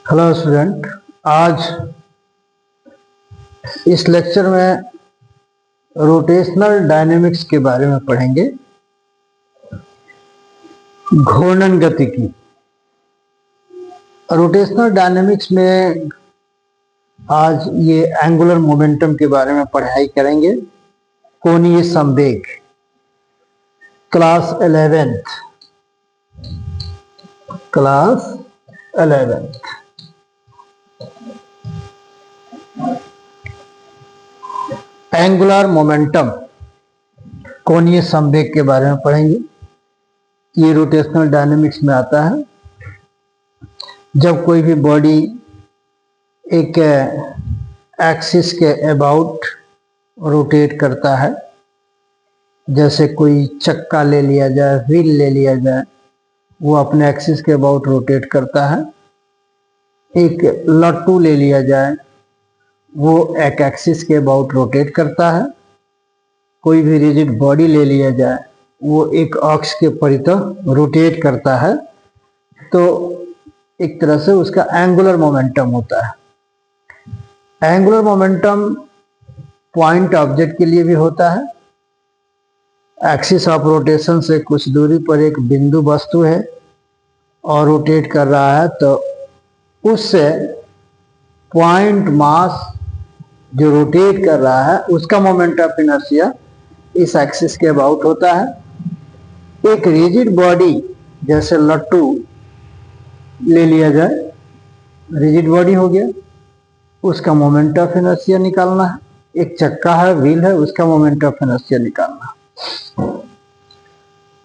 Hello student. आज इस lecture में रोटेशनल डायनेमिक्स के बारे में पढ़ेंगे। घूर्णन गतिकी। रोटेशनल डायनेमिक्स में आज ये एंगुलर मोमेंटम के बारे में पढ़ाई करेंगे। कोणीय संवेग, क्लास 11th। एंगुलर मोमेंटम, कोणीय संवेग के बारे में पढ़ेंगे। ये रोटेशनल डायनेमिक्स में आता है। जब कोई भी बॉडी एक एक्सिस के अबाउट रोटेट करता है, जैसे कोई चक्का ले लिया जाए, व्हील ले लिया जाए, वो अपने एक्सिस के अबाउट रोटेट करता है। एक लट्टू ले लिया जाए, वो एक एक्सिस के अबाउट रोटेट करता है। कोई भी रिजिड बॉडी ले लिया जाए, वो एक अक्ष के परितः रोटेट करता है। तो एक तरह से उसका एंगुलर मोमेंटम होता है। एंगुलर मोमेंटम पॉइंट ऑब्जेक्ट के लिए भी होता है। एक्सिस ऑफ रोटेशन से कुछ दूरी पर एक बिंदु वस्तु है और रोटेट कर रहा है, तो उससे पॉइंट मास जो रोटेट कर रहा है उसका मोमेंट ऑफ इनर्शिया इस एक्सिस के अबाउट होता है। एक रिजिड बॉडी जैसे लट्टू ले लिया जाए, रिजिड बॉडी हो गया, उसका मोमेंट ऑफ इनर्शिया निकालना है। एक चक्का है, व्हील है, उसका मोमेंट ऑफ इनर्शिया निकालना है।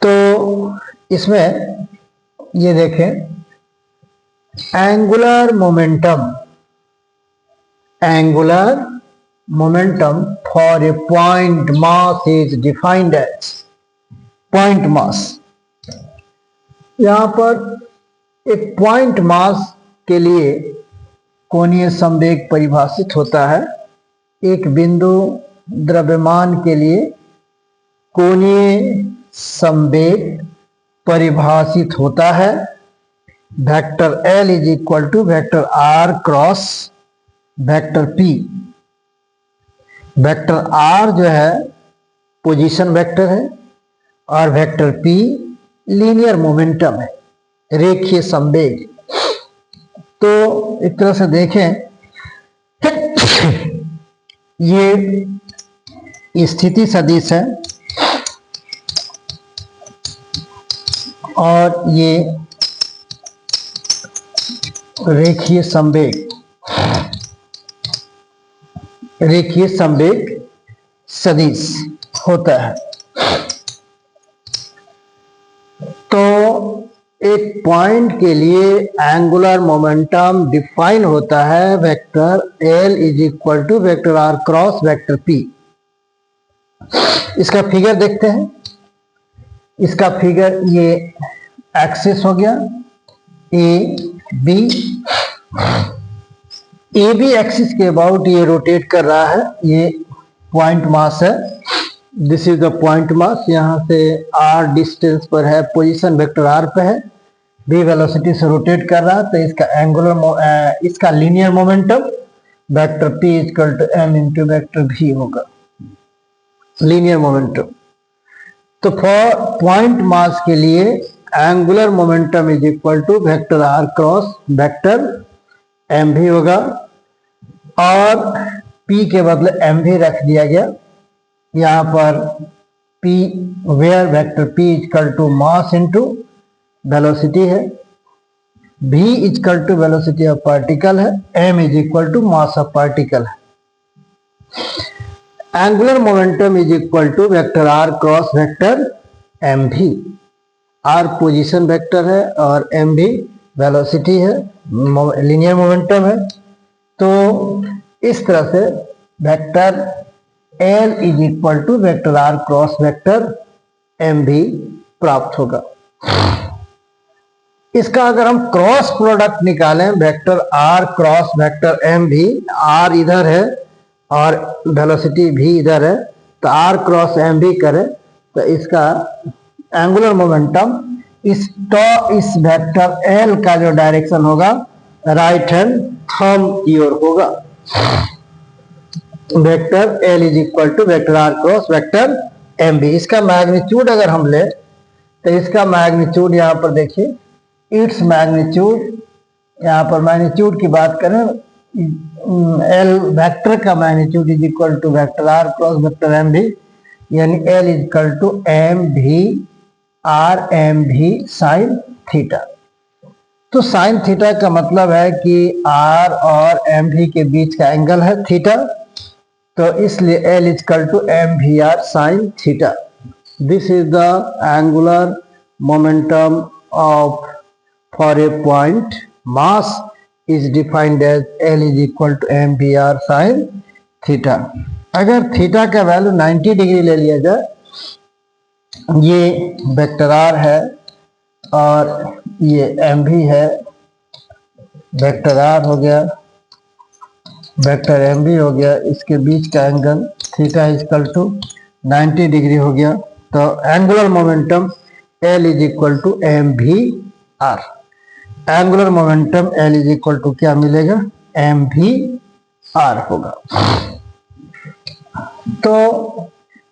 तो इसमें ये देखें, angular momentum for a point mass is defined as point mass। यहां पर एक पॉइंट मास के लिए कोणीय संवेग परिभाषित होता है। एक बिंदु द्रव्यमान के लिए कोणीय संवेग परिभाषित होता है। Vector L is equal to vector R cross vector P। Vector R जो है पोजीशन वेक्टर है और वेक्टर P लीनियर मोमेंटम है, रेखीय संवेग। तो एक तरह से देखें, ये स्थिति सदिश है और ये रेखीय संवेग सदिश होता है। तो एक पॉइंट के लिए एंगुलर मोमेंटम डिफाइन होता है vector L is equal to vector R cross vector P। इसका फिगर देखते हैं। इसका फिगर, ये एक्सिस हो गया ए बी एक्सिस के अबाउट ये रोटेट कर रहा है। ये पॉइंट मास है, this is the point mass. यहाँ से r डिस्टेंस पर है, पोजीशन वेक्टर r पे है, v वेलोसिटी से रोटेट कर रहा है। तो इसका इसका linear momentum vector p equal to m into vector v होगा, लीनियर मोमेंटम। तो फॉर पॉइंट मास के लिए angular momentum is equal to vector r cross vector mv होगा और p के बदले mv रख दिया गया। यहाँ पर p where vector p equal to mass into velocity है, v equal to velocity of particle है, m is equal to mass of particle है। Angular momentum is equal to vector r cross vector mv। r position vector है और mv velocity है, linear momentum है। तो इस तरह से vector L is equal to vector R cross vector mv प्राप्त होगा। इसका अगर हम क्रॉस प्रोडक्ट निकालें, vector R cross vector mv, R इधर है और वेलोसिटी v इधर है, तो R क्रॉस mv करें तो इसका एंगुलर मोमेंटम इस वेक्टर L का जो डायरेक्शन होगा राइट हैंड थंब की ओर होगा। Vector L is equal to vector R cross vector MB। इसका मैग्नीट्यूड अगर हम ले तो इसका मैग्नीट्यूड यहाँ पर देखिए, इट्स मैग्नीट्यूड, यहाँ पर मैग्नीट्यूड की बात करें, L वेक्टर का magnitude is equal to vector R cross vector MB, यानी L is equal to MV sine theta. तो साइन थीटा का मतलब है कि R और MV के बीच का एंगल है थीटा, तो इसलिए L is equal to MVR sine theta. This is the angular momentum of for a point mass is defined as L is equal to MVR sine theta. अगर theta का value 90 degree ले लिया जाए, ये vector R है और ये MV है, वेक्टर R हो गया, वेक्टर MV हो गया, इसके बीच का angle theta is equal to 90 degree हो गया, तो angular momentum L is equal to MVR। Angular momentum L is equal to क्या मिलेगा, MVR होगा। तो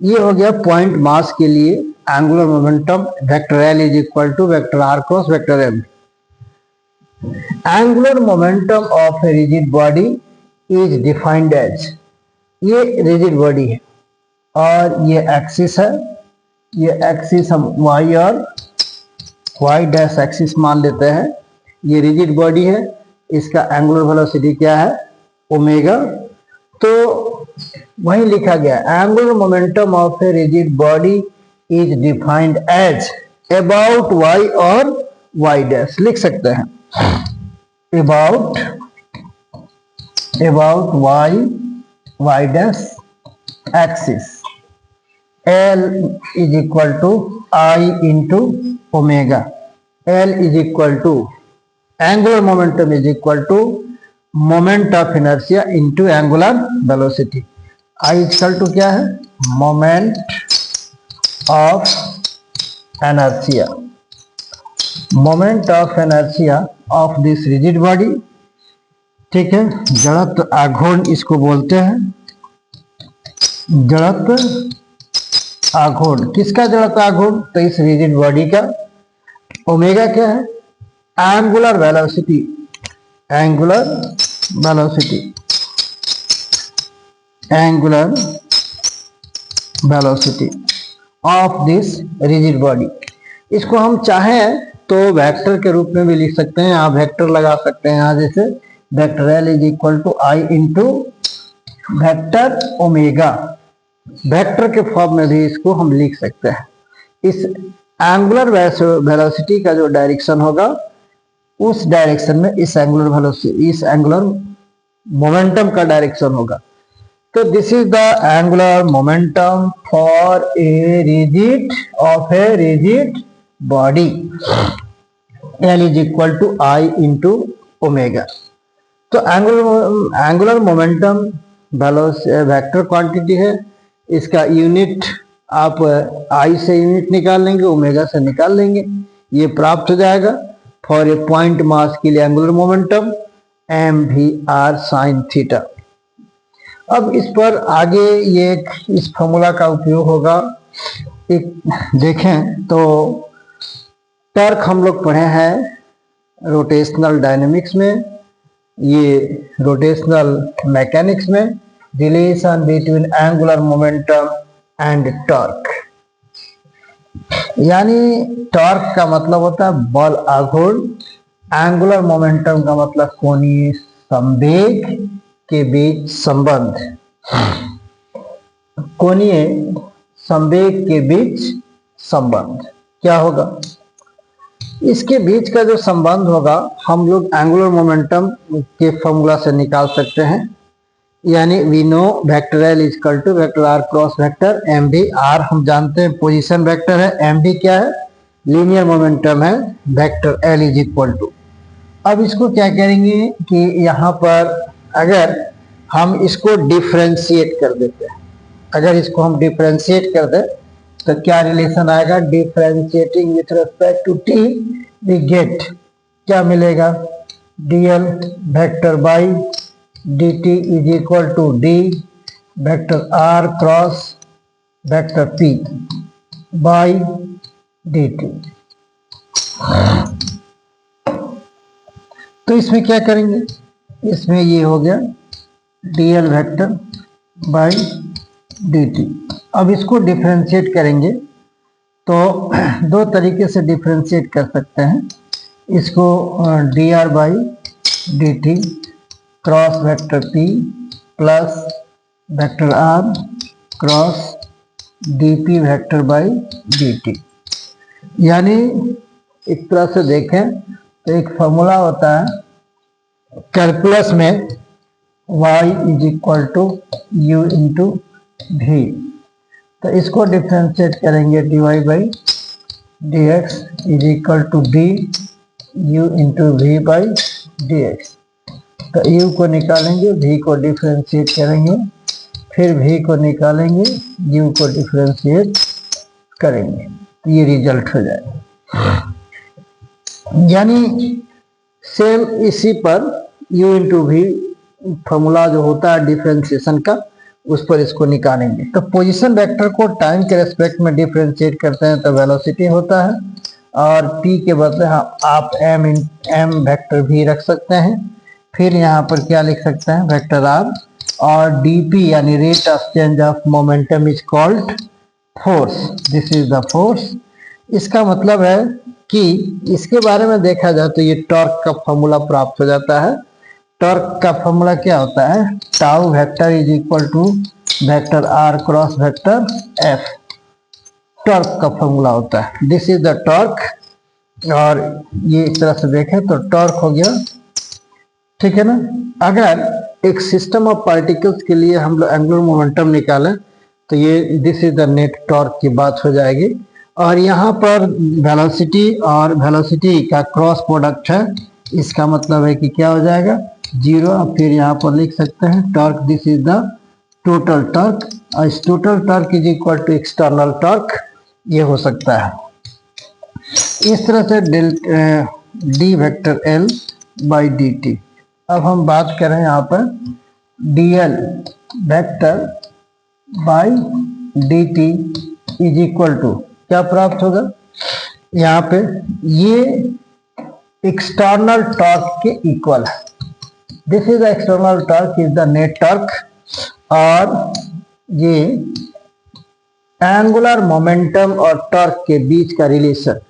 ये हो गया पॉइंट मास के लिए angular momentum vector L is equal to vector R cross vector M। Angular momentum of a rigid body is defined as, ये रिजिड बॉडी है और ये एक्सिस है, ये एक्सिस हम y और y डैश एक्सिस मान लेते हैं, ये रिजिड बॉडी है, इसका एंगुलर वेलोसिटी क्या है, ओमेगा। तो वही लिखा गया, angular momentum of a rigid body is defined as about y और y डैश लिख सकते हैं, about y dash axis, L is equal to I into omega. L is equal to angular momentum is equal to moment of inertia into angular velocity. I equal to क्या है, moment of inertia, moment of inertia of this rigid body, ठीक है। जड़त्व आघूर्ण इसको बोलते हैं, जड़त्व आघूर्ण, किसका जड़त्व आघूर्ण, तो इस रिजिड बॉडी का। ओमेगा क्या है, angular velocity, angular velocity, angular velocity of this rigid body. इसको हम चाहें तो वेक्टर के रूप में भी लिख सकते हैं, यहाँ वेक्टर लगा सकते हैं, यहाँ जैसे vector L is equal to I into vector omega, vector के फॉर्म में भी इसको हम लिख सकते हैं। इस एंगुलर वेलोसिटी का जो डायरेक्शन होगा, उस डायरेक्शन में इस एंगुलर वेलोसिटी, इस एंगुलर मोमेंटम का डायरेक्शन होगा। तो this is the angular momentum for a rigid of a rigid body, L is equal to I into omega. तो एंगुलर मोमेंटम वेक्टर क्वांटिटी है, इसका यूनिट आप I से यूनिट निकाल लेंगे, ओमेगा से निकाल लेंगे, ये प्राप्त हो जाएगा। फॉर ए पॉइंट मास के लिए angular momentum MVR sine theta. अब इस पर आगे ये इस फॉर्मूला का उपयोग होगा, एक देखें तो टॉर्क हम लोग पढ़े हैं रोटेशनल डायनेमिक्स में, ये रोटेशनल मैकेनिक्स में, relation between angular momentum and torque. यानी टॉर्क का मतलब होता है बल आघूर्ण, एंगुलर मोमेंटम का मतलब कोणीय संवेग के बीच संबंध, कोणीय संवेग के बीच संबंध क्या होगा, इसके बीच का जो संबंध होगा हम लोग एंगुलर मोमेंटम के फॉर्मूला से निकाल सकते हैं। यानी we know vector L is equal to vector R cross vector MV। R हम जानते हैं पोजीशन वेक्टर है, MV क्या है, लीनियर मोमेंटम है, vector L is equal to. अब इसको क्या करेंगे कि यहाँ पर अगर हम इसको डिफरेंशिएट कर देते हैं, अगर इसको हम डिफरेंशिएट कर दें तो क्या रिलेशन आएगा, differentiating with respect to t we get क्या मिलेगा, dl vector by dt is equal to d vector r cross vector p by dt। तो इसमें क्या करेंगे, इसमें ये हो गया dl वेक्टर बाई dt। अब इसको डिफरेंशिएट करेंगे तो दो तरीके से डिफरेंशिएट कर सकते हैं इसको, dr by dt cross vector p plus vector r cross dp vector by dt। यानी एक तरह से देखें तो एक फॉर्मूला होता है कैलकुलस में y is equal to u into v, तो इसको डिफ्रेंशिएट करेंगे dy by d x is equal to d u into v by d x. तो u को निकालेंगे, v को डिफ्रेंशिएट करेंगे, फिर v को निकालेंगे, u को डिफ्रेंशिएट करेंगे, तो ये रिजल्ट हो जाएगा। यानी सेम इसी पर u इंटू वी फॉर्मूला जो होता है डिफ्रेंशिएशन का, उस पर इसको निकालेंगे। तो पोजीशन वेक्टर को टाइम के रेस्पेक्ट में डिफ्रेंशिएट करते हैं तो वेलोसिटी होता है, और p के बदले आप m वेक्टर भी रख सकते हैं। फिर यहाँ पर क्या लिख सकते हैं, वेक्टर r, और dp यानी rate of change of momentum is called force, this is the force. इसका मतलब है कि इसके बारे में देखा जाए तो ये टॉर्क का फॉर्मूला प्राप्त हो जाता है। टॉर्क का फॉर्मूला क्या होता है, tau vector is equal to vector r cross vector f, torque का फॉर्मूला होता है, दिस इज द टॉर्क। और ये इस तरह से देखें तो टॉर्क हो गया, ठीक है ना। अगर एक सिस्टम ऑफ पार्टिकल्स के लिए हम लोग एंगुलर मोमेंटम निकालें तो ये this is the net torque की बात हो जाएगी। और यहाँ पर वेलोसिटी और वेलोसिटी का क्रॉस प्रोडक्ट है, इसका मतलब है कि क्या हो जाएगा, जीरो। अब फिर यहाँ पर लिख सकते हैं torque, this is the total torque, और इस total torque is equal to external torque, ये हो सकता है। इस तरह से d vector L by d t. अब हम बात करें यहाँ पर d L vector by d t is equal to क्या प्राप्त होगा, यहाँ पे ये एक्सटर्नल टॉर्क के इक्वल है, this is the external torque is the net torque, और ये एंगुलर मोमेंटम और टॉर्क के बीच का relation,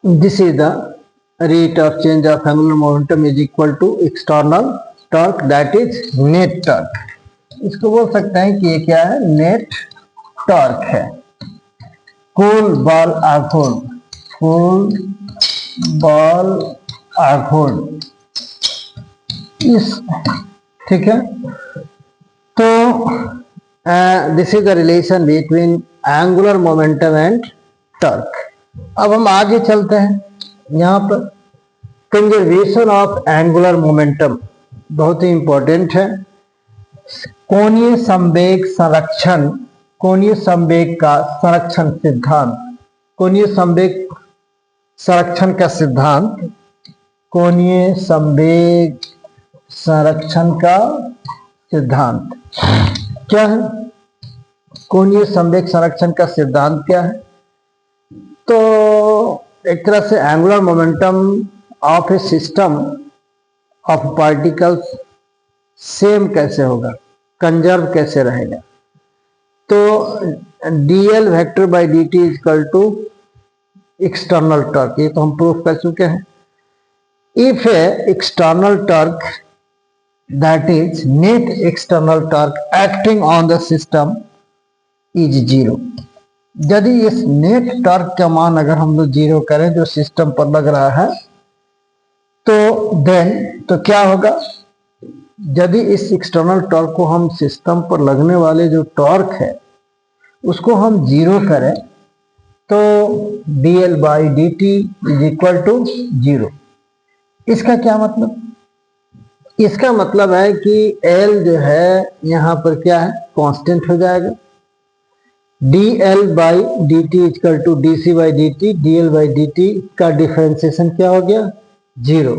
this is the rate of change of angular momentum is equal to external torque, that is net torque. इसको बोल सकते हैं कि ये क्या है, नेट टॉर्क है। कुल बल आघूर्ण, कुल बल आघूर्ण, इस, ठीक है। तो this is the relation between angular momentum and torque. अब हम आगे चलते हैं, यहाँ पर कंजर्वेशन ऑफ एंगुलर मोमेंटम बहुत ही इंपॉर्टेंट है। कोणीय संवेग संरक्षण, कोणीय संवेग का संरक्षण सिद्धांत, कोणीय संवेग संरक्षण का सिद्धांत, कोणीय संवेग संरक्षण का सिद्धांत क्या है, कोणीय संवेग संरक्षण का सिद्धांत क्या है। तो एक तरह से angular momentum of a system of particles same कैसे होगा, कंजर्व कैसे रहेगा। तो dl vector by dt is equal to external torque, ये तो हम प्रूफ कर चुके हैं। If external torque that is net external torque acting on the system is zero, यदि इस नेट टॉर्क का मान अगर हम लोग जीरो करें जो सिस्टम पर लग रहा है, तो देन तो क्या होगा, यदि इस एक्सटर्नल टॉर्क को हम सिस्टम पर लगने वाले जो टॉर्क है उसको हम जीरो करें तो dl by d t is equal to zero. इसका क्या मतलब, इसका मतलब है कि L जो है यहाँ पर क्या है, कांस्टेंट हो जाएगा। dl by d t equal to d c by d t, dl by d t का डिफरेंशिएशन क्या हो गया, 0,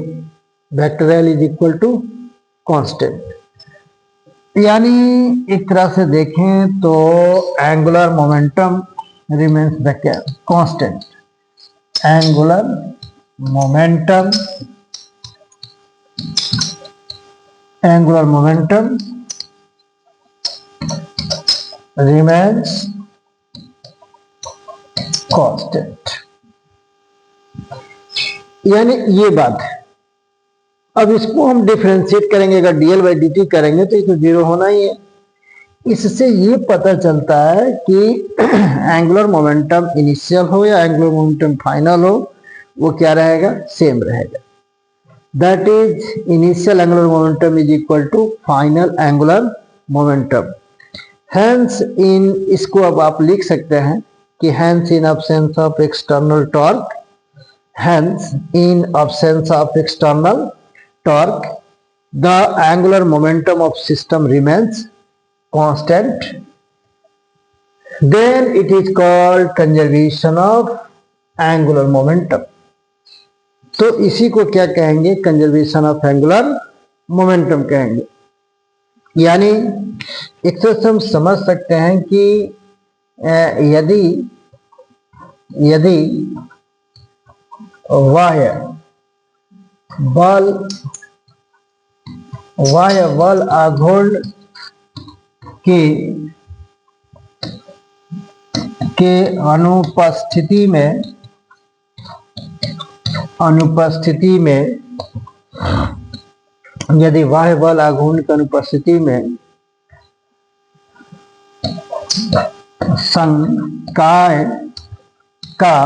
vector L is equal to constant. यानी एक तरह से देखें तो angular momentum remains the constant, angular momentum remains constant. यानी ये बात है। अब इसको हम डिफरेंशिएट करेंगे, अगर डीएल बाई डी टी करेंगे तो इसको 0 होना ही है। इससे ये पता चलता है कि एंगुलर मोमेंटम इनिशियल हो या एंगुलर मोमेंटम फाइनल हो, वो क्या रहेगा, सेम रहेगा। That is initial angular momentum is equal to final angular momentum. Hence in, इसको अब आप लिख सकते हैं कि hence in absence of external torque, hence in absence of external torque the angular momentum of system remains constant, then it is called conservation of angular momentum। तो इसी को क्या कहेंगे, कंजर्वेशन ऑफ एंगुलर मोमेंटम कहेंगे। यानी एक तरह से हम समझ सकते हैं कि यदि बाह्य बल आघूर्ण के अनुपस्थिति में यदि बाह्य बल आघूर्ण की अनुपस्थिति में संकाय का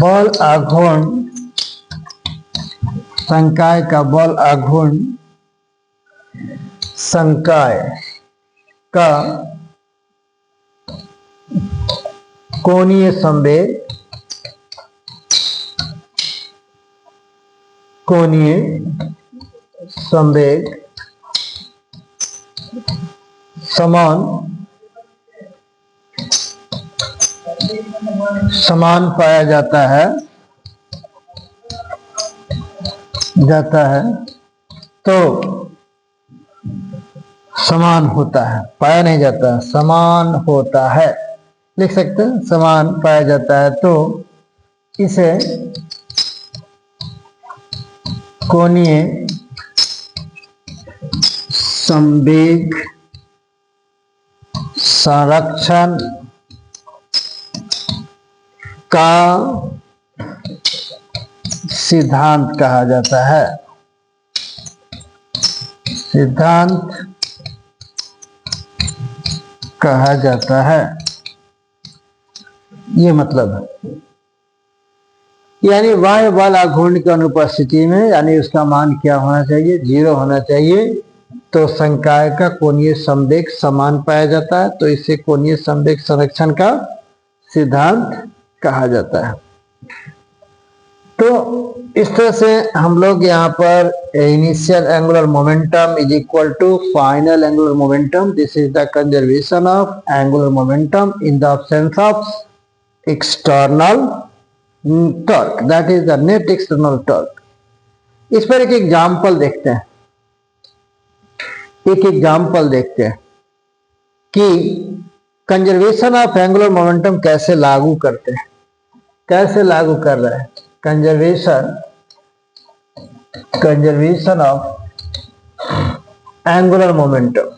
बल आघूर्ण संकाय का कोणीय संवेग समान पाया जाता है तो समान होता है, पाया नहीं जाता, समान होता है, लिख सकते हैं, समान पाया जाता है तो इसे कोणीय संवेग संरक्षण का सिद्धांत कहा जाता है। ये मतलब है। यानी बाह्य बल आघूर्ण की अनुपस्थिति में, यानी उसका मान क्या होना चाहिए, 0 होना चाहिए, तो संकाय का कोणीय संवेग समान पाया जाता है, तो इसे कोणीय संवेग संरक्षण का सिद्धांत कहा जाता है। तो इस तरह से हम लोग यहाँ पर initial angular momentum is equal to final angular momentum, this is the conservation of angular momentum in the absence of external torque, that is the net external torque. इस पर एक एग्जाम्पल देखते हैं, कि कंजर्वेशन ऑफ एंगुलर मोमेंटम कैसे लागू करते हैं, कैसे लागू कर रहे हैं। कंजर्वेशन ऑफ एंगुलर मोमेंटम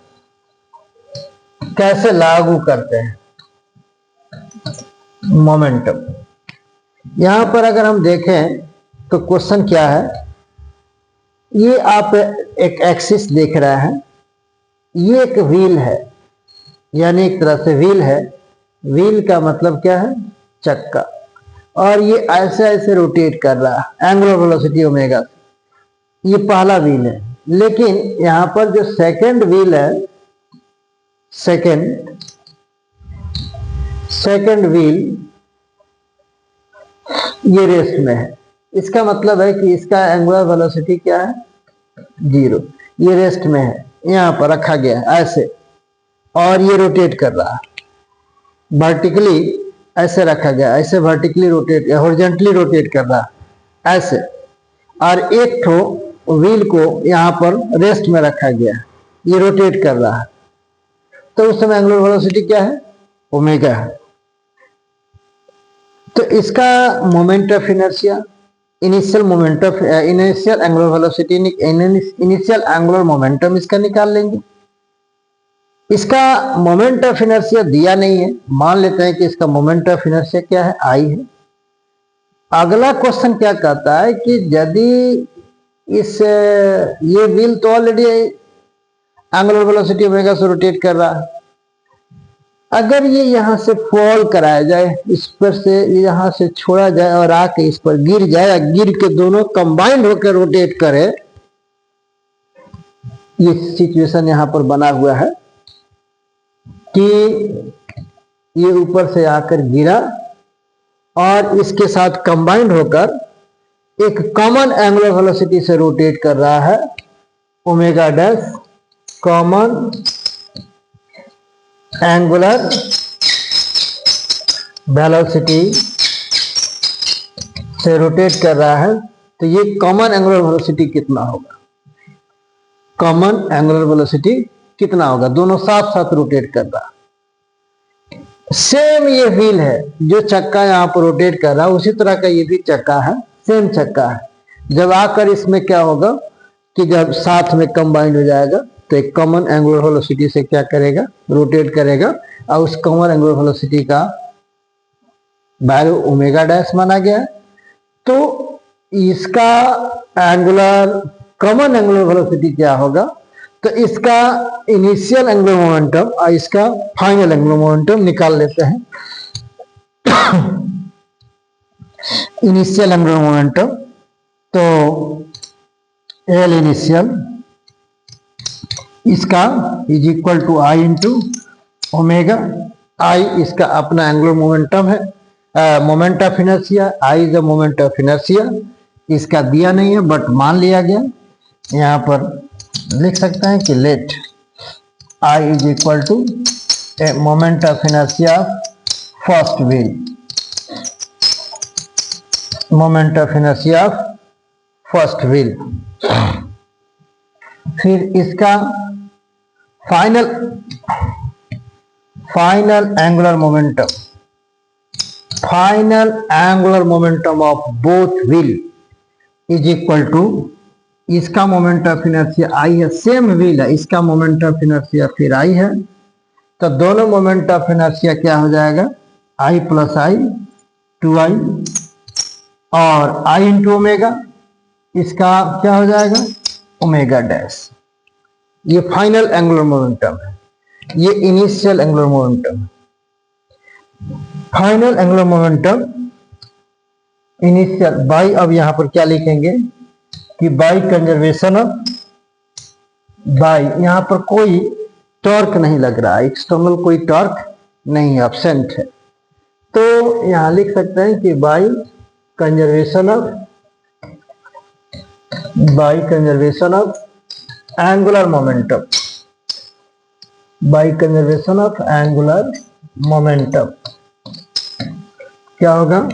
कैसे लागू करते हैं, मोमेंटम। यहां पर अगर हम देखें तो क्वेश्चन क्या है, ये आप एक एक्सिस देख रहे हैं, ये एक व्हील है, यानी एक तरह से व्हील है। व्हील का मतलब क्या है, चक्का, और ये ऐसे ऐसे रोटेट कर रहा है एंगुलर वेलोसिटी ओमेगा से। ये पहला व्हील है, लेकिन यहां पर जो सेकंड व्हील है, सेकंड व्हील ये रेस्ट में है। इसका मतलब है कि इसका एंगुलर वेलोसिटी क्या है, 0। ये रेस्ट में है, यहां पर रखा गया है ऐसे, और ये रोटेट कर रहा है वर्टिकली, ऐसे रखा गया, ऐसे वर्टिकली रोटेट, हॉरिजॉन्टली रोटेट कर रहा है। ऐसे, और एक ठो व्हील को यहाँ पर रेस्ट में रखा गया, ये रोटेट कर रहा है, तो उस समय एंगुलर वेलोसिटी क्या है, ओमेगा है। तो इसका moment of inertia, initial angular velocity, initial angular momentum इसका निकाल लेंगे। इसका मोमेंट ऑफ इनर्शिया दिया नहीं है, मान लेते हैं कि इसका मोमेंट ऑफ इनर्शिया क्या है, आई है। अगला क्वेश्चन क्या कहता है कि यदि ये व्हील तो ऑलरेडी एंगुलर वेलोसिटी ओमेगा से रोटेट कर रहा है, अगर ये यहां से फॉल कराया जाए, इस पर से यहां से छोड़ा जाए और आके इस पर गिर जाए, गिर के दोनों कंबाइंड होकर रोटेट करे, ये सिचुएशन यहां पर बना हुआ है कि ये ऊपर से आकर गिरा और इसके साथ कंबाइंड होकर एक कॉमन एंगुलर वेलोसिटी से रोटेट कर रहा है, omega dash common angular velocity से रोटेट कर रहा है। तो ये कॉमन एंगुलर वेलोसिटी कितना होगा, कॉमन एंगुलर वेलोसिटी कितना होगा, दोनों साथ साथ रोटेट कर रहा है। सेम ये व्हील है, जो चक्का यहाँ पर रोटेट कर रहा है उसी तरह का ये भी चक्का है, सेम चक्का है। जब आकर इसमें क्या होगा कि जब साथ में कंबाइंड हो जाएगा तो एक कॉमन एंगुलर वेलोसिटी से क्या करेगा, रोटेट करेगा, और उस कॉमन एंगुलर वेलोसिटी का वैल्यू ओमेगा डैश माना गया है। तो इसका कॉमन एंगुलर वेलोसिटी क्या होगा, तो इसका इनिशियल एंगुलर मोमेंटम और इसका फाइनल एंगुलर मोमेंटम निकाल लेते हैं। इनिशियल एंगुलर मोमेंटम, तो एल इनिशियल इसका is equal to I into omega. I इसका अपना एंगुलर मोमेंटम है, moment of inertia, I is the moment of inertia. इसका दिया नहीं है बट मान लिया गया। यहाँ पर लिख सकते हैं कि let I is equal to moment of inertia first wheel, moment of inertia first wheel. फिर इसका final angular momentum of both wheel is equal to, इसका मोमेंट ऑफ इनर्शिया आई है, सेम व्हील है, इसका मोमेंट ऑफ इनर्शिया फिर आई है, तो दोनों मोमेंट ऑफ इनर्शिया क्या हो जाएगा, आई प्लस आई 2i, और आई इंटू ओमेगा, इसका क्या हो जाएगा ओमेगा डैश। ये फाइनल एंगुलर मोमेंटम है, ये इनिशियल एंगुलर मोमेंटम है। Final angular momentum initial by, अब यहां पर क्या लिखेंगे कि बाई कंजर्वेशन ऑफ, बाई यहां पर कोई टॉर्क नहीं लग रहा है, एक्सटर्नल कोई टॉर्क नहीं, एब्सेंट है, तो यहां लिख सकते हैं कि by conservation of angular momentum, by conservation of angular momentum क्या होगा,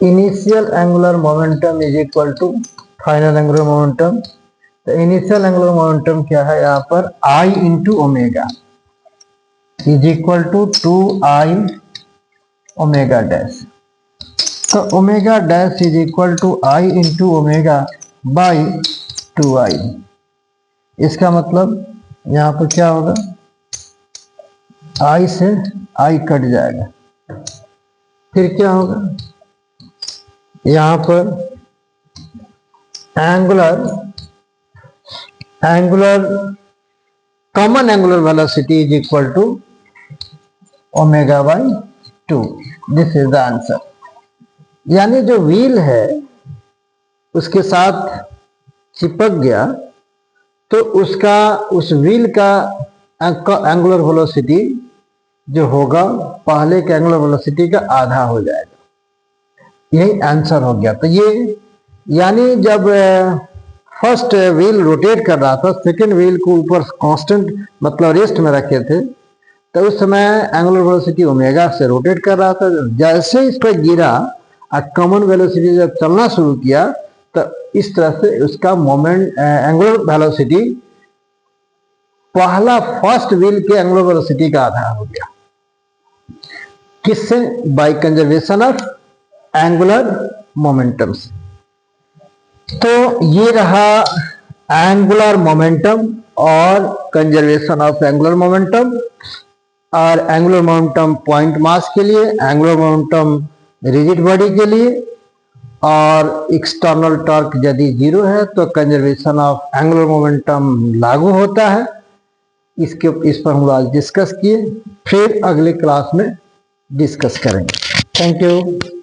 initial angular momentum is equal to final angular momentum. तो इनिशियल एंगुलर मोमेंटम क्या है यहाँ पर, I into omega is equal to 2i omega dash. तो omega dash is equal to I into omega by 2i। इसका मतलब यहाँ पर क्या होगा, आई से आई कट जाएगा, फिर क्या होगा यहाँ पर common angular velocity is equal to omega by 2। This is the answer. यानी जो व्हील है उसके साथ चिपक गया तो उसका, उस व्हील का एंगुलर वेलोसिटी जो होगा पहले के एंगुलर वेलोसिटी का आधा हो जाएगा। यही आंसर हो गया। तो ये यानी जब फर्स्ट व्हील रोटेट कर रहा था, सेकंड व्हील को ऊपर कांस्टेंट मतलब रेस्ट में रखे थे, तो उस समय एंगुलर वेलोसिटी ओमेगा से रोटेट कर रहा था। जैसे इस पर गिरा और कॉमन वेलोसिटी जब चलना शुरू किया तो इस तरह से उसका मोमेंट एंगुलर वेलोसिटी पहला फर्स्ट व्हील के एंगुलर वेलोसिटी का आधा हो गया। किससे? By conservation of angular momentum से। तो ये रहा एंगुलर मोमेंटम और कंजर्वेशन ऑफ एंगुलर मोमेंटम। और एंगुलर मोमेंटम पॉइंट मास के लिए, एंगुलर मोमेंटम रिजिड बॉडी के लिए, और एक्सटर्नल टॉर्क यदि जीरो है तो कंजर्वेशन ऑफ एंगुलर मोमेंटम लागू होता है। इस पर हम लोग आज डिस्कस किए, फिर अगले क्लास में डिस्कस करेंगे। Thank you.